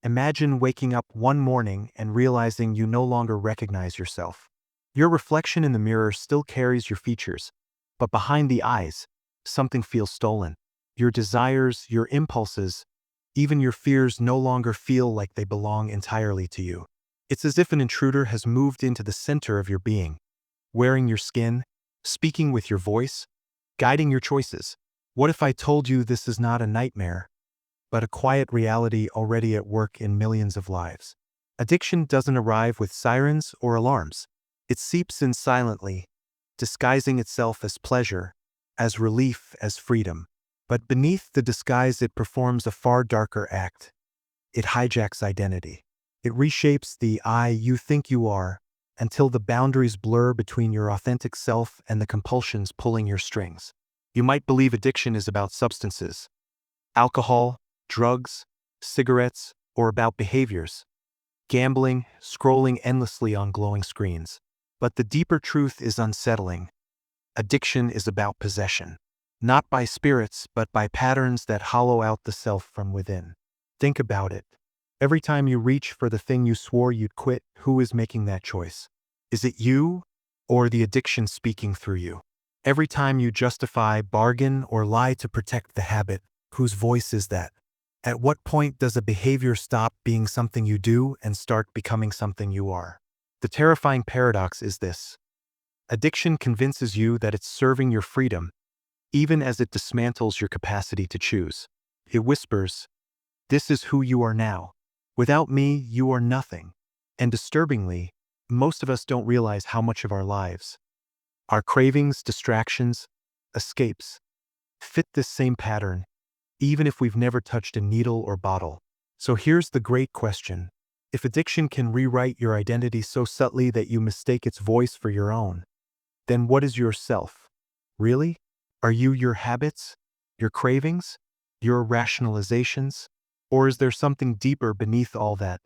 Imagine waking up one morning and realizing you no longer recognize yourself. Your reflection in the mirror still carries your features, but behind the eyes, something feels stolen. Your desires, your impulses, even your fears no longer feel like they belong entirely to you. It's as if an intruder has moved into the center of your being, wearing your skin, speaking with your voice, guiding your choices. What if I told you this is not a nightmare, but a quiet reality already at work in millions of lives? Addiction doesn't arrive with sirens or alarms. It seeps in silently, disguising itself as pleasure, as relief, as freedom. But beneath the disguise, it performs a far darker act. It hijacks identity. It reshapes the I you think you are until the boundaries blur between your authentic self and the compulsions pulling your strings. You might believe addiction is about substances, alcohol, drugs, cigarettes, or about behaviors, gambling, scrolling endlessly on glowing screens. But the deeper truth is unsettling. Addiction is about possession. Not by spirits, but by patterns that hollow out the self from within. Think about it. Every time you reach for the thing you swore you'd quit, who is making that choice? Is it you, or the addiction speaking through you? Every time you justify, bargain, or lie to protect the habit, whose voice is that? At what point does a behavior stop being something you do and start becoming something you are? The terrifying paradox is this. Addiction convinces you that it's serving your freedom, even as it dismantles your capacity to choose. It whispers, "This is who you are now. Without me, you are nothing." And disturbingly, most of us don't realize how much of our lives, our cravings, distractions, escapes, fit this same pattern, even if we've never touched a needle or bottle. So here's the great question. If addiction can rewrite your identity so subtly that you mistake its voice for your own, then what is your self? Really? Are you your habits, your cravings, your rationalizations? Or is there something deeper beneath all that?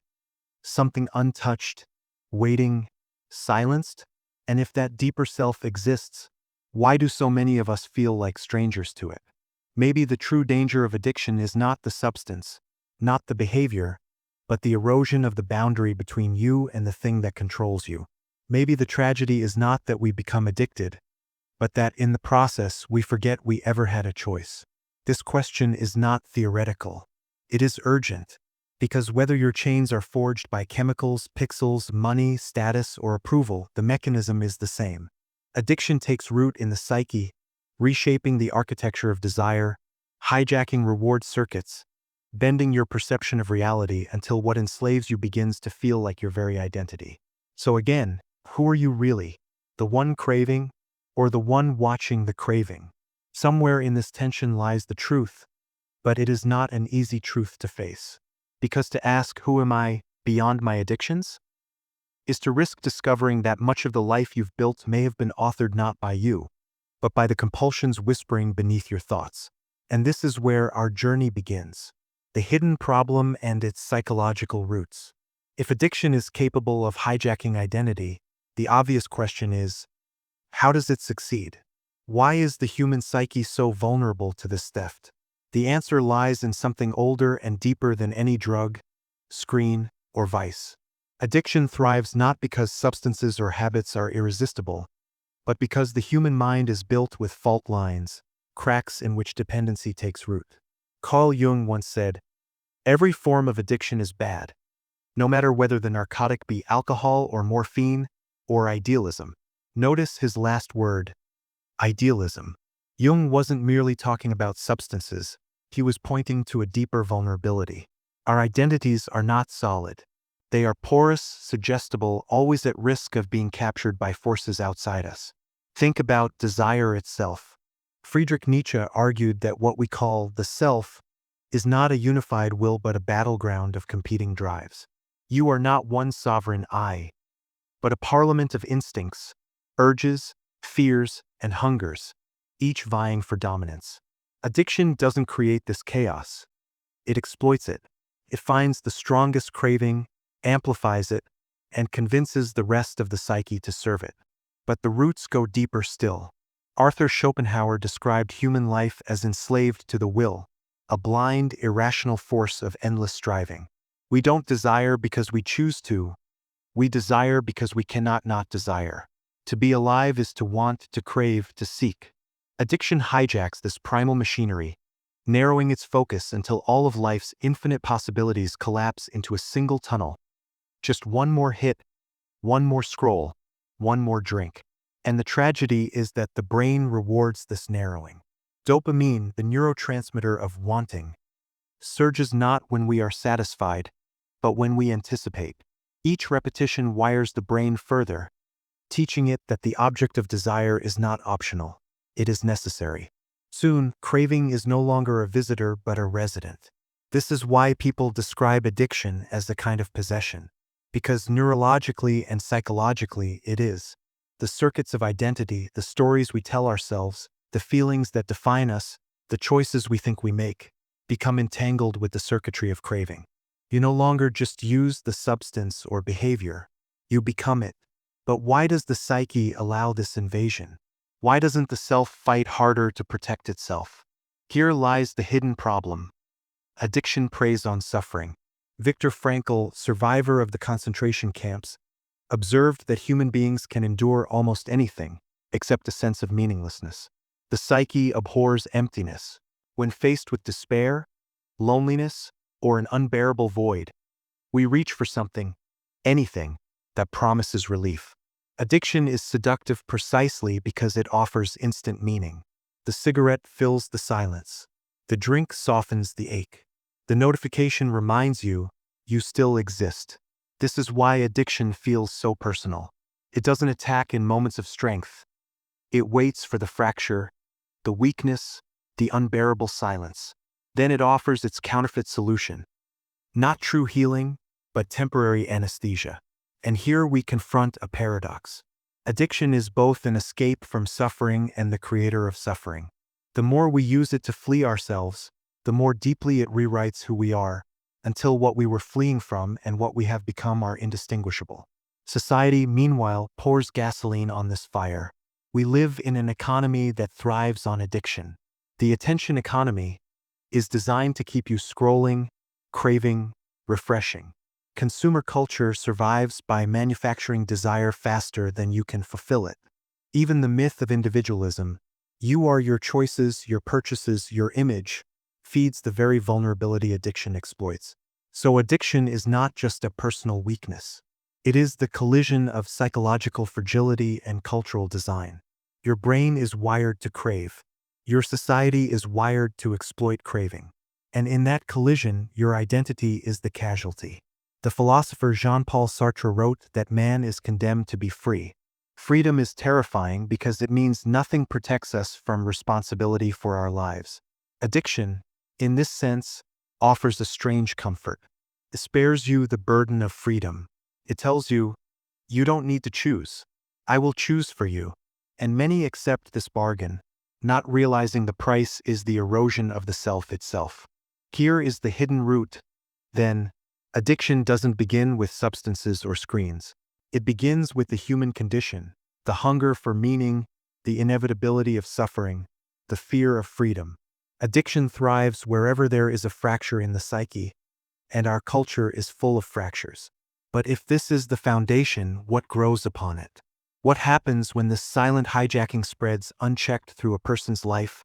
Something untouched, waiting, silenced? And if that deeper self exists, why do so many of us feel like strangers to it? Maybe the true danger of addiction is not the substance, not the behavior, but the erosion of the boundary between you and the thing that controls you. Maybe the tragedy is not that we become addicted, but that in the process we forget we ever had a choice. This question is not theoretical. It is urgent, because whether your chains are forged by chemicals, pixels, money, status, or approval, the mechanism is the same. Addiction takes root in the psyche, reshaping the architecture of desire, hijacking reward circuits, bending your perception of reality until what enslaves you begins to feel like your very identity. So again, who are you really? The one craving, or the one watching the craving? Somewhere in this tension lies the truth, but it is not an easy truth to face. Because to ask, who am I, beyond my addictions, is to risk discovering that much of the life you've built may have been authored not by you, but by the compulsions whispering beneath your thoughts. And this is where our journey begins. The hidden problem and its psychological roots. If addiction is capable of hijacking identity, the obvious question is, how does it succeed? Why is the human psyche so vulnerable to this theft? The answer lies in something older and deeper than any drug, screen, or vice. Addiction thrives not because substances or habits are irresistible, but because the human mind is built with fault lines, cracks in which dependency takes root. Carl Jung once said, "Every form of addiction is bad, no matter whether the narcotic be alcohol or morphine or idealism." Notice his last word, idealism. Jung wasn't merely talking about substances, he was pointing to a deeper vulnerability. Our identities are not solid. They are porous, suggestible, always at risk of being captured by forces outside us. Think about desire itself. Friedrich Nietzsche argued that what we call the self is not a unified will but a battleground of competing drives. You are not one sovereign I, but a parliament of instincts, urges, fears, and hungers, each vying for dominance. Addiction doesn't create this chaos. It exploits it. It finds the strongest craving, amplifies it, and convinces the rest of the psyche to serve it. But the roots go deeper still. Arthur Schopenhauer described human life as enslaved to the will, a blind, irrational force of endless striving. We don't desire because we choose to. We desire because we cannot not desire. To be alive is to want, to crave, to seek. Addiction hijacks this primal machinery, narrowing its focus until all of life's infinite possibilities collapse into a single tunnel. Just one more hit, one more scroll, one more drink. And the tragedy is that the brain rewards this narrowing. Dopamine, the neurotransmitter of wanting, surges not when we are satisfied, but when we anticipate. Each repetition wires the brain further, teaching it that the object of desire is not optional. It is necessary. Soon, craving is no longer a visitor but a resident. This is why people describe addiction as a kind of possession, because neurologically and psychologically it is. The circuits of identity, the stories we tell ourselves, the feelings that define us, the choices we think we make, become entangled with the circuitry of craving. You no longer just use the substance or behavior, you become it. But why does the psyche allow this invasion? Why doesn't the self fight harder to protect itself? Here lies the hidden problem. Addiction preys on suffering. Viktor Frankl, survivor of the concentration camps, observed that human beings can endure almost anything, except a sense of meaninglessness. The psyche abhors emptiness. When faced with despair, loneliness, or an unbearable void, we reach for something, anything, that promises relief. Addiction is seductive precisely because it offers instant meaning. The cigarette fills the silence. The drink softens the ache. The notification reminds you, you still exist. This is why addiction feels so personal. It doesn't attack in moments of strength. It waits for the fracture, the weakness, the unbearable silence. Then it offers its counterfeit solution. Not true healing, but temporary anesthesia. And here we confront a paradox. Addiction is both an escape from suffering and the creator of suffering. The more we use it to flee ourselves, the more deeply it rewrites who we are, until what we were fleeing from and what we have become are indistinguishable. Society, meanwhile, pours gasoline on this fire. We live in an economy that thrives on addiction. The attention economy is designed to keep you scrolling, craving, refreshing. Consumer culture survives by manufacturing desire faster than you can fulfill it. Even the myth of individualism, you are your choices, your purchases, your image, feeds the very vulnerability addiction exploits. So addiction is not just a personal weakness. It is the collision of psychological fragility and cultural design. Your brain is wired to crave. Your society is wired to exploit craving. And in that collision, your identity is the casualty. The philosopher Jean-Paul Sartre wrote that man is condemned to be free. Freedom is terrifying because it means nothing protects us from responsibility for our lives. Addiction, in this sense, offers a strange comfort. It spares you the burden of freedom. It tells you, you don't need to choose. I will choose for you. And many accept this bargain, not realizing the price is the erosion of the self itself. Here is the hidden root, then. Addiction doesn't begin with substances or screens. It begins with the human condition, the hunger for meaning, the inevitability of suffering, the fear of freedom. Addiction thrives wherever there is a fracture in the psyche, and our culture is full of fractures. But if this is the foundation, what grows upon it? What happens when this silent hijacking spreads unchecked through a person's life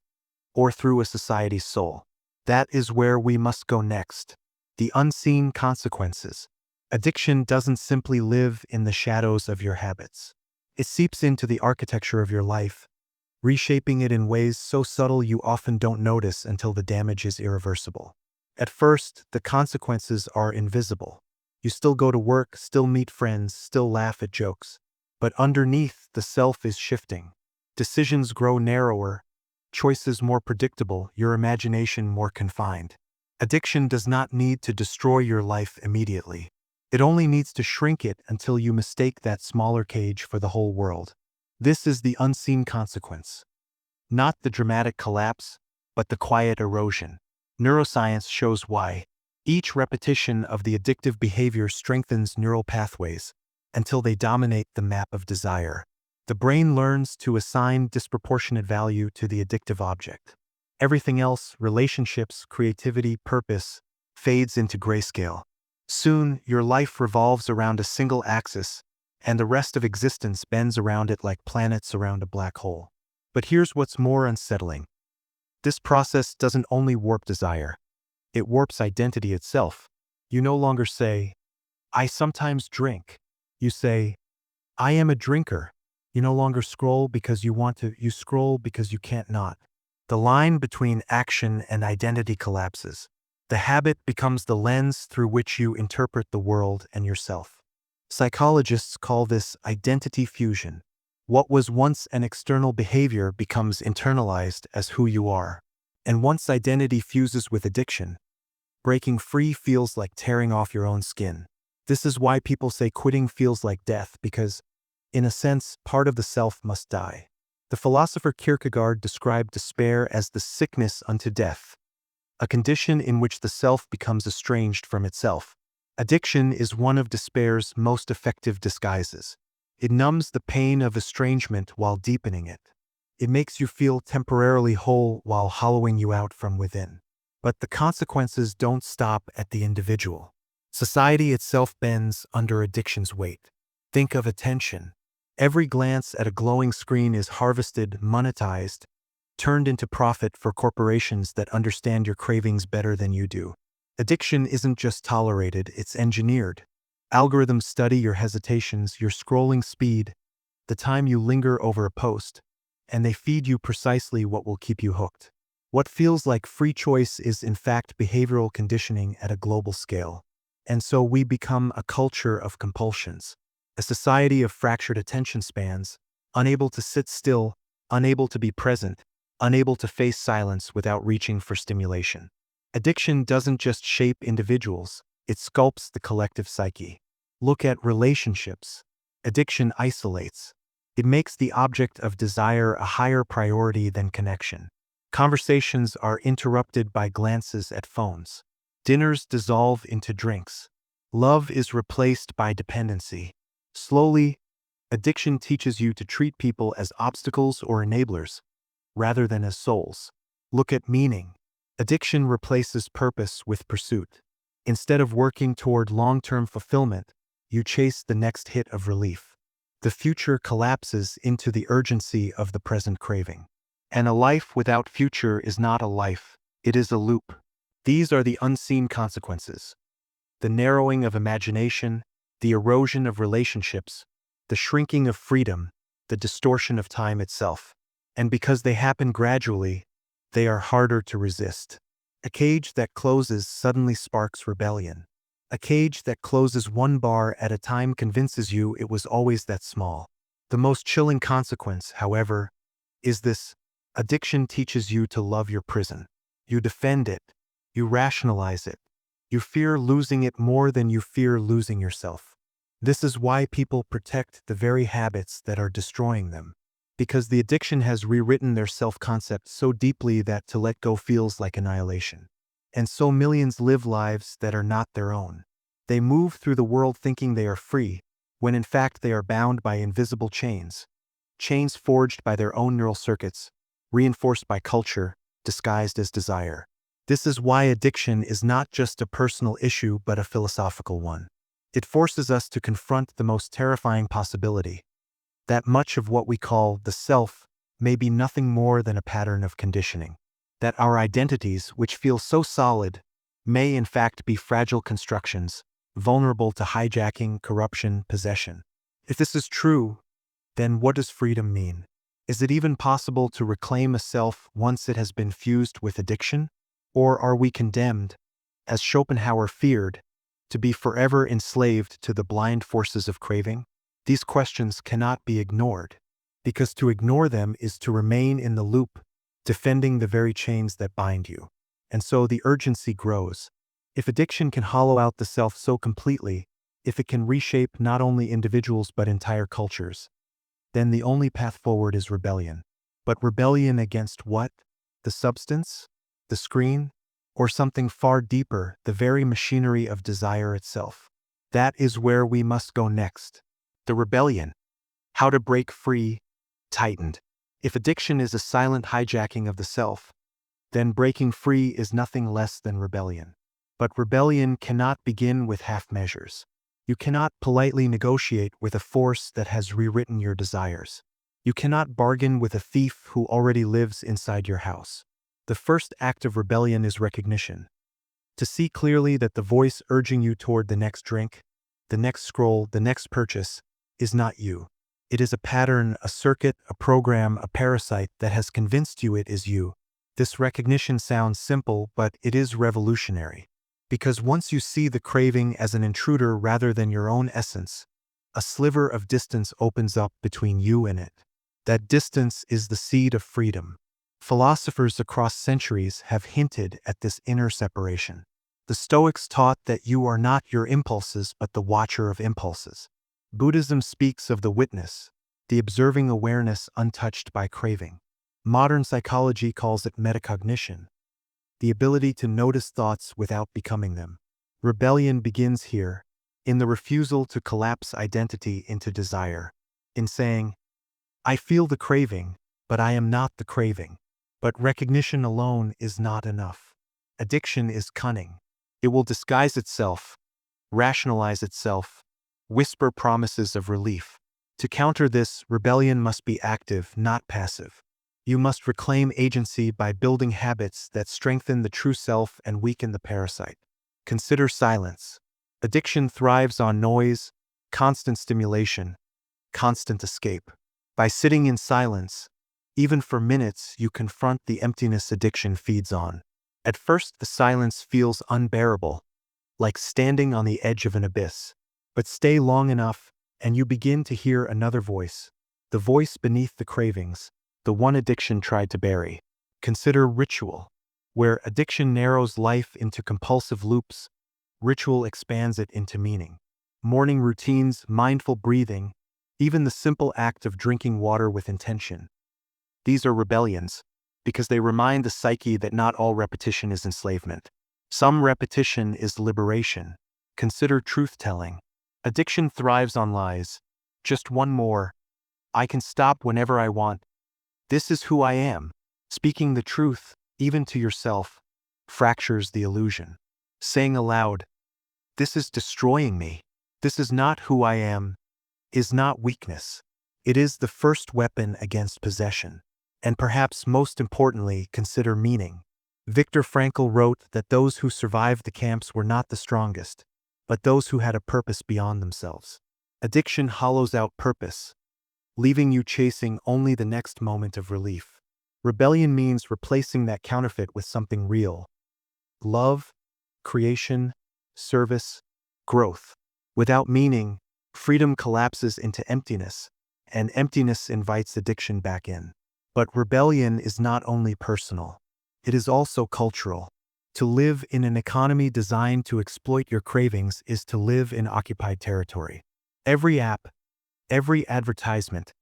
or through a society's soul? That is where we must go next. The unseen consequences. Addiction doesn't simply live in the shadows of your habits. It seeps into the architecture of your life, reshaping it in ways so subtle you often don't notice until the damage is irreversible. At first, the consequences are invisible. You still go to work, still meet friends, still laugh at jokes. But underneath, the self is shifting. Decisions grow narrower, choices more predictable, your imagination more confined. Addiction does not need to destroy your life immediately. It only needs to shrink it until you mistake that smaller cage for the whole world. This is the unseen consequence. Not the dramatic collapse, but the quiet erosion. Neuroscience shows why. Each repetition of the addictive behavior strengthens neural pathways until they dominate the map of desire. The brain learns to assign disproportionate value to the addictive object. Everything else, relationships, creativity, purpose, fades into grayscale. Soon, your life revolves around a single axis, and the rest of existence bends around it like planets around a black hole. But here's what's more unsettling. This process doesn't only warp desire, it warps identity itself. You no longer say, I sometimes drink. You say, I am a drinker. You no longer scroll because you want to, you scroll because you can't not. The line between action and identity collapses. The habit becomes the lens through which you interpret the world and yourself. Psychologists call this identity fusion. What was once an external behavior becomes internalized as who you are. And once identity fuses with addiction, breaking free feels like tearing off your own skin. This is why people say quitting feels like death, because, in a sense, part of the self must die. The philosopher Kierkegaard described despair as the sickness unto death, a condition in which the self becomes estranged from itself. Addiction is one of despair's most effective disguises. It numbs the pain of estrangement while deepening it. It makes you feel temporarily whole while hollowing you out from within. But the consequences don't stop at the individual. Society itself bends under addiction's weight. Think of attention. Every glance at a glowing screen is harvested, monetized, turned into profit for corporations that understand your cravings better than you do. Addiction isn't just tolerated, it's engineered. Algorithms study your hesitations, your scrolling speed, the time you linger over a post, and they feed you precisely what will keep you hooked. What feels like free choice is in fact behavioral conditioning at a global scale. And so we become a culture of compulsions, a society of fractured attention spans, unable to sit still, unable to be present, unable to face silence without reaching for stimulation. Addiction doesn't just shape individuals, it sculpts the collective psyche. Look at relationships. Addiction isolates. It makes the object of desire a higher priority than connection. Conversations are interrupted by glances at phones. Dinners dissolve into drinks. Love is replaced by dependency. Slowly, addiction teaches you to treat people as obstacles or enablers, rather than as souls. Look at meaning. Addiction replaces purpose with pursuit. Instead of working toward long-term fulfillment, you chase the next hit of relief. The future collapses into the urgency of the present craving. And a life without future is not a life, it is a loop. These are the unseen consequences. The narrowing of imagination, the erosion of relationships, the shrinking of freedom, the distortion of time itself. And because they happen gradually, they are harder to resist. A cage that closes suddenly sparks rebellion. A cage that closes one bar at a time convinces you it was always that small. The most chilling consequence, however, is this: addiction teaches you to love your prison. You defend it. You rationalize it. You fear losing it more than you fear losing yourself. This is why people protect the very habits that are destroying them. Because the addiction has rewritten their self-concept so deeply that to let go feels like annihilation. And so millions live lives that are not their own. They move through the world thinking they are free, when in fact they are bound by invisible chains. Chains forged by their own neural circuits, reinforced by culture, disguised as desire. This is why addiction is not just a personal issue but a philosophical one. It forces us to confront the most terrifying possibility: that much of what we call the self may be nothing more than a pattern of conditioning. That our identities, which feel so solid, may in fact be fragile constructions, vulnerable to hijacking, corruption, possession. If this is true, then what does freedom mean? Is it even possible to reclaim a self once it has been fused with addiction? Or are we condemned, as Schopenhauer feared, to be forever enslaved to the blind forces of craving? These questions cannot be ignored, because to ignore them is to remain in the loop, defending the very chains that bind you. And so the urgency grows. If addiction can hollow out the self so completely, if it can reshape not only individuals but entire cultures, then the only path forward is rebellion. But rebellion against what? The substance? The screen? Or something far deeper, the very machinery of desire itself? That is where we must go next. The rebellion. How to break free, tightened. If addiction is a silent hijacking of the self, then breaking free is nothing less than rebellion. But rebellion cannot begin with half measures. You cannot politely negotiate with a force that has rewritten your desires. You cannot bargain with a thief who already lives inside your house. The first act of rebellion is recognition. To see clearly that the voice urging you toward the next drink, the next scroll, the next purchase, is not you. It is a pattern, a circuit, a program, a parasite that has convinced you it is you. This recognition sounds simple, but it is revolutionary. Because once you see the craving as an intruder rather than your own essence, a sliver of distance opens up between you and it. That distance is the seed of freedom. Philosophers across centuries have hinted at this inner separation. The Stoics taught that you are not your impulses but the watcher of impulses. Buddhism speaks of the witness, the observing awareness untouched by craving. Modern psychology calls it metacognition, the ability to notice thoughts without becoming them. Rebellion begins here, in the refusal to collapse identity into desire, in saying, I feel the craving, but I am not the craving. But recognition alone is not enough. Addiction is cunning. It will disguise itself, rationalize itself, whisper promises of relief. To counter this, rebellion must be active, not passive. You must reclaim agency by building habits that strengthen the true self and weaken the parasite. Consider silence. Addiction thrives on noise, constant stimulation, constant escape. By sitting in silence, even for minutes, you confront the emptiness addiction feeds on. At first, the silence feels unbearable, like standing on the edge of an abyss. But stay long enough, and you begin to hear another voice. The voice beneath the cravings, the one addiction tried to bury. Consider ritual. Where addiction narrows life into compulsive loops, ritual expands it into meaning. Morning routines, mindful breathing, even the simple act of drinking water with intention. These are rebellions, because they remind the psyche that not all repetition is enslavement. Some repetition is liberation. Consider truth-telling. Addiction thrives on lies. Just one more. I can stop whenever I want. This is who I am. Speaking the truth, even to yourself, fractures the illusion. Saying aloud, this is destroying me. This is not who I am, is not weakness. It is the first weapon against possession. And perhaps most importantly, consider meaning. Viktor Frankl wrote that those who survived the camps were not the strongest, but those who had a purpose beyond themselves. Addiction hollows out purpose, leaving you chasing only the next moment of relief. Rebellion means replacing that counterfeit with something real. Love, creation, service, growth. Without meaning, freedom collapses into emptiness, and emptiness invites addiction back in. But rebellion is not only personal. It is also cultural. To live in an economy designed to exploit your cravings is to live in occupied territory. Every app, every advertisement,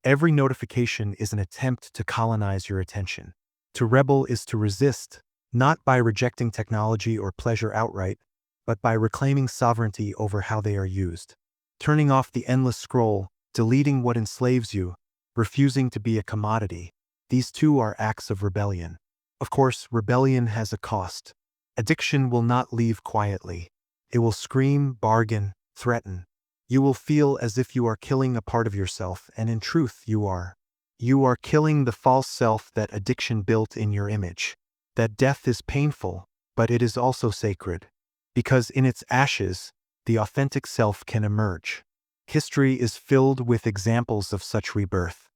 every notification is an attempt to colonize your attention. To rebel is to resist, not by rejecting technology or pleasure outright, but by reclaiming sovereignty over how they are used. Turning off the endless scroll, deleting what enslaves you, refusing to be a commodity. These two are acts of rebellion. Of course, rebellion has a cost. Addiction will not leave quietly. It will scream, bargain, threaten. You will feel as if you are killing a part of yourself, and in truth you are. You are killing the false self that addiction built in your image. That death is painful, but it is also sacred. Because in its ashes, the authentic self can emerge. History is filled with examples of such rebirth.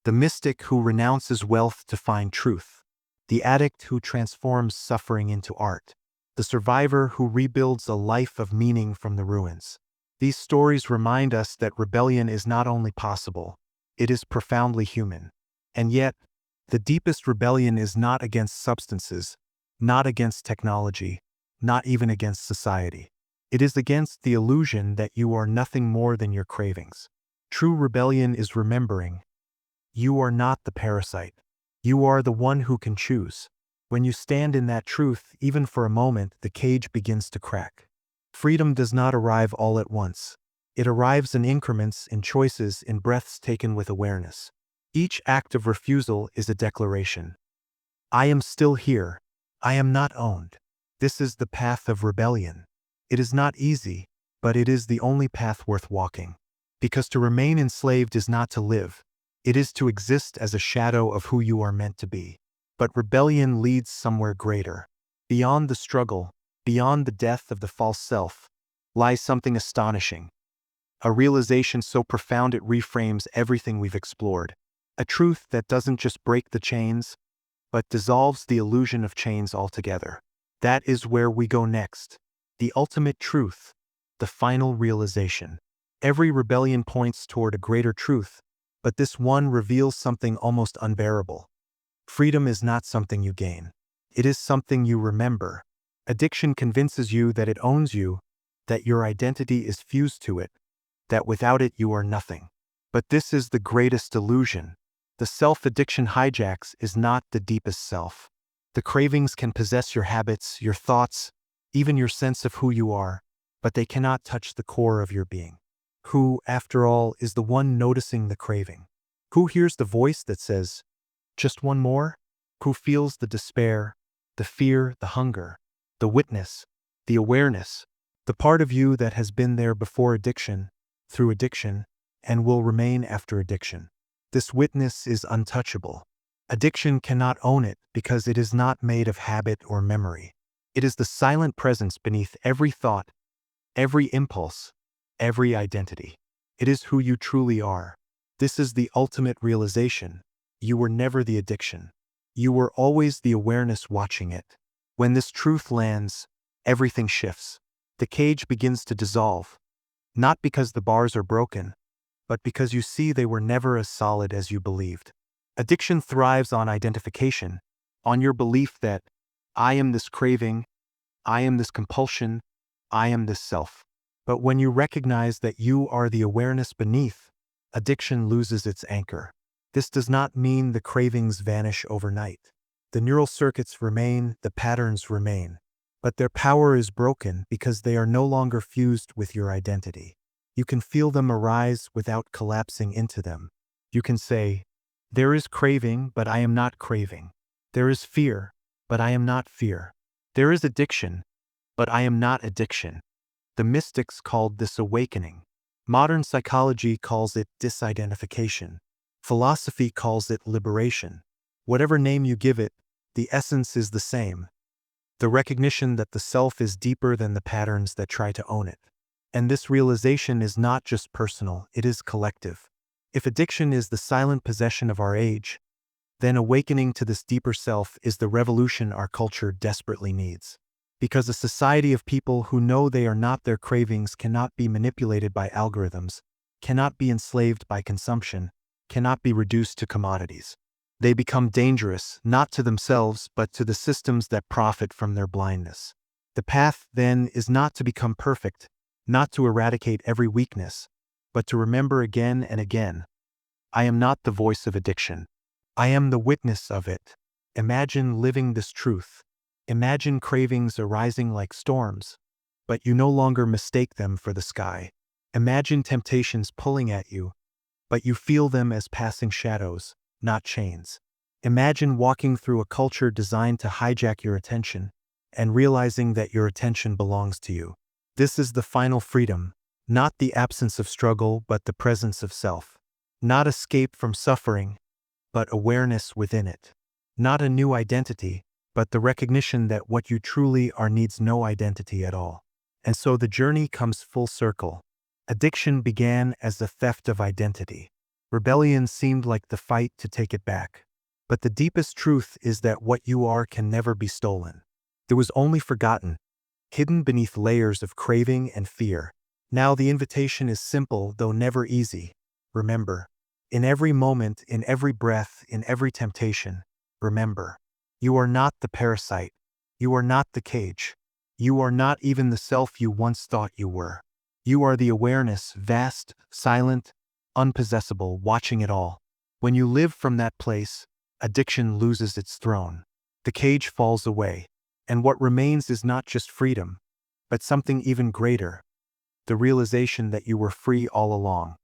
The mystic who renounces wealth to find truth. The addict who transforms suffering into art. The survivor who rebuilds a life of meaning from the ruins. These stories remind us that rebellion is not only possible, it is profoundly human. And yet, the deepest rebellion is not against substances, not against technology, not even against society. It is against the illusion that you are nothing more than your cravings. True rebellion is remembering, you are not the parasite. You are the one who can choose. When you stand in that truth, even for a moment, the cage begins to crack. Freedom does not arrive all at once. It arrives in increments, in choices, in breaths taken with awareness. Each act of refusal is a declaration. I am still here. I am not owned. This is the path of rebellion. It is not easy, but it is the only path worth walking. Because to remain enslaved is not to live. It is to exist as a shadow of who you are meant to be. But rebellion leads somewhere greater. Beyond the struggle, beyond the death of the false self, lies something astonishing. A realization so profound it reframes everything we've explored. A truth that doesn't just break the chains, but dissolves the illusion of chains altogether. That is where we go next. The ultimate truth. The final realization. Every rebellion points toward a greater truth, but this one reveals something almost unbearable. Freedom is not something you gain. It is something you remember. Addiction convinces you that it owns you, that your identity is fused to it, that without it you are nothing. But this is the greatest illusion. The self-addiction hijacks is not the deepest self. The cravings can possess your habits, your thoughts, even your sense of who you are, but they cannot touch the core of your being. Who, after all, is the one noticing the craving? Who hears the voice that says, "Just one more"? Who feels the despair, the fear, the hunger, the witness, the awareness, the part of you that has been there before addiction, through addiction, and will remain after addiction? This witness is untouchable. Addiction cannot own it because it is not made of habit or memory. It is the silent presence beneath every thought, every impulse, every identity. It is who you truly are. This is the ultimate realization. You were never the addiction. You were always the awareness watching it. When this truth lands, everything shifts. The cage begins to dissolve. Not because the bars are broken, but because you see they were never as solid as you believed. Addiction thrives on identification, on your belief that I am this craving, I am this compulsion, I am this self. But when you recognize that you are the awareness beneath, addiction loses its anchor. This does not mean the cravings vanish overnight. The neural circuits remain, the patterns remain. But their power is broken because they are no longer fused with your identity. You can feel them arise without collapsing into them. You can say, "There is craving, but I am not craving. There is fear, but I am not fear. There is addiction, but I am not addiction." The mystics called this awakening. Modern psychology calls it disidentification. Philosophy calls it liberation. Whatever name you give it, the essence is the same. The recognition that the self is deeper than the patterns that try to own it. And this realization is not just personal, it is collective. If addiction is the silent possession of our age, then awakening to this deeper self is the revolution our culture desperately needs. Because a society of people who know they are not their cravings cannot be manipulated by algorithms, cannot be enslaved by consumption, cannot be reduced to commodities. They become dangerous, not to themselves, but to the systems that profit from their blindness. The path, then, is not to become perfect, not to eradicate every weakness, but to remember again and again, I am not the voice of addiction. I am the witness of it. Imagine living this truth. Imagine cravings arising like storms, but you no longer mistake them for the sky. Imagine temptations pulling at you, but you feel them as passing shadows, not chains. Imagine walking through a culture designed to hijack your attention and realizing that your attention belongs to you. This is the final freedom, not the absence of struggle, but the presence of self. Not escape from suffering, but awareness within it. Not a new identity, but the recognition that what you truly are needs no identity at all. And so the journey comes full circle. Addiction began as the theft of identity. Rebellion seemed like the fight to take it back. But the deepest truth is that what you are can never be stolen. It was only forgotten, hidden beneath layers of craving and fear. Now the invitation is simple, though never easy. Remember, in every moment, in every breath, in every temptation, remember, you are not the parasite. You are not the cage. You are not even the self you once thought you were. You are the awareness, vast, silent, unpossessable, watching it all. When you live from that place, addiction loses its throne. The cage falls away, and what remains is not just freedom, but something even greater, the realization that you were free all along.